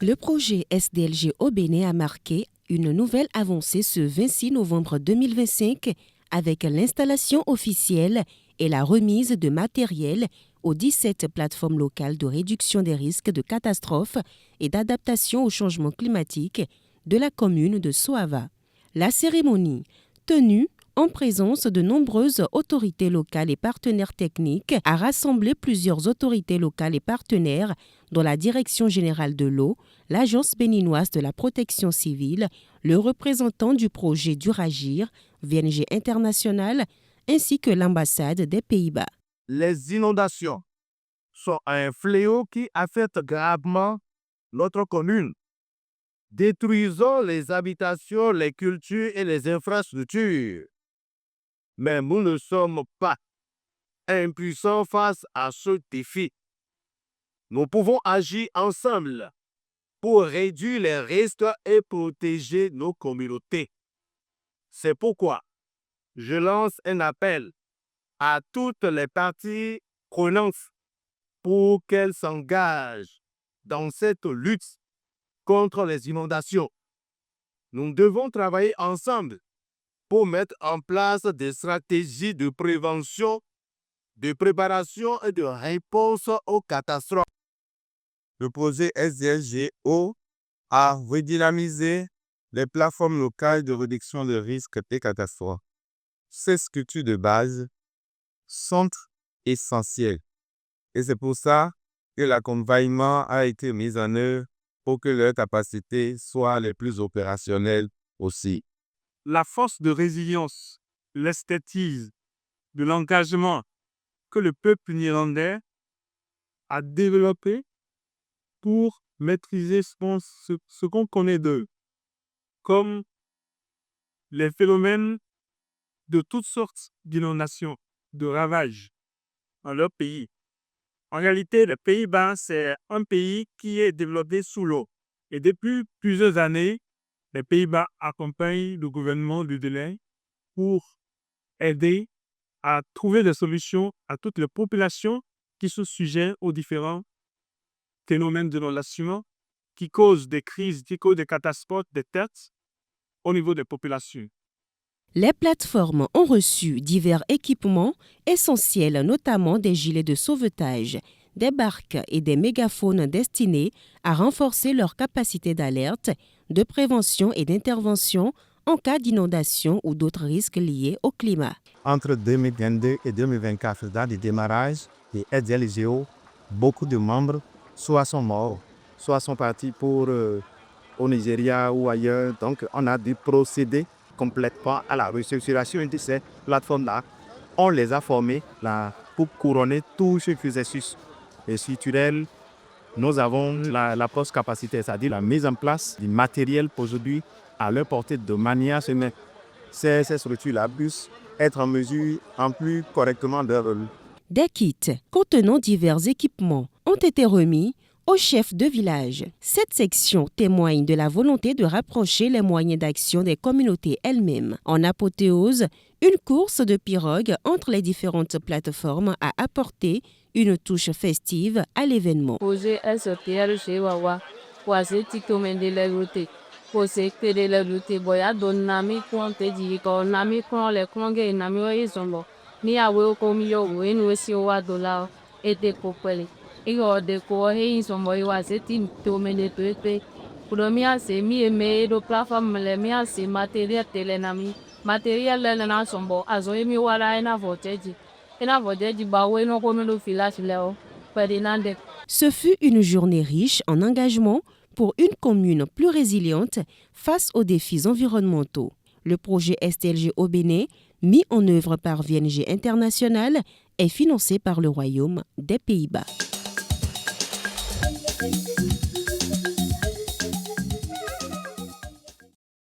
Le projet SDLG au Bénin a marqué une nouvelle avancée ce 26 novembre 2025 avec l'installation officielle et la remise de matériel aux 17 plateformes locales de réduction des risques de catastrophes et d'adaptation au changement climatique de la commune de Soava. La cérémonie, tenue en présence de nombreuses autorités locales et partenaires techniques, a rassemblé plusieurs autorités locales et partenaires dont la Direction générale de l'eau, l'Agence béninoise de la protection civile, le représentant du projet Duragir, VNG International, ainsi que l'ambassade des Pays-Bas. Les inondations sont un fléau qui affecte gravement notre commune, détruisant les habitations, les cultures et les infrastructures. Mais nous ne sommes pas impuissants face à ce défi. Nous pouvons agir ensemble pour réduire les risques et protéger nos communautés. C'est pourquoi je lance un appel à toutes les parties prenantes pour qu'elles s'engagent dans cette lutte contre les inondations. Nous devons travailler ensemble pour mettre en place des stratégies de prévention, de préparation et de réponse aux catastrophes. Le projet SDLGO a redynamisé les plateformes locales de réduction de risques et catastrophes. Ces structures de base sont essentielles. Et c'est pour ça que l'accompagnement a été mis en œuvre pour que leurs capacités soient les plus opérationnelles aussi. La force de résilience, l'expertise, de l'engagement que le peuple néerlandais a développé pour maîtriser ce qu'on connaît d'eux, comme les phénomènes de toutes sortes d'inondations, de ravages dans leur pays. En réalité, les Pays-Bas, c'est un pays qui est développé sous l'eau. Et depuis plusieurs années, les Pays-Bas accompagnent le gouvernement du Bénin pour aider à trouver des solutions à toutes les populations qui sont sujettes aux différents phénomènes d'inondation qui causent des crises, qui causent des catastrophes, des pertes au niveau des populations. Les plateformes ont reçu divers équipements essentiels, notamment des gilets de sauvetage, des barques et des mégaphones destinés à renforcer leur capacité d'alerte, de prévention et d'intervention en cas d'inondation ou d'autres risques liés au climat. Entre 2022 et 2024, date de démarrage des SDLGO, beaucoup de membres soit sont morts, soit sont partis pour au Nigeria ou ailleurs. Donc, on a dû procéder complètement à la restructuration de ces plateformes-là. On les a formés là, pour couronner tout ce qui est structurel. Nous avons la post-capacité, c'est-à-dire la mise en place du matériel aujourd'hui à leur portée de manière à ce que ces structures-là puissent être en mesure en plus correctement de rôle. Des kits contenant divers équipements ont été remis aux chefs de village. Cette section témoigne de la volonté de rapprocher les moyens d'action des communautés elles-mêmes. En apothéose, une course de pirogue entre les différentes plateformes a apporté une touche festive à l'événement. Projet SDLG Wawa, Wazé Tikomende les routes. Posé que de les routes, boya don nami konte di ko nami kon le konge nami o izombo. Ni awe komi yo we no si o adola ete kopele. Igo de ko he izombo I Wazé Tikomende toete. Promia se mi eme do plateforme le mia se matériel tele nami. Matériel le na sombo azo mi wala ena voteji. Ena voteji ba we no komi do village leo. Ferdinand. Ce fut une journée riche en engagement pour une commune plus résiliente face aux défis environnementaux. Le projet SDLG au Bénin, mis en œuvre par VNG International, est financé par le Royaume des Pays-Bas.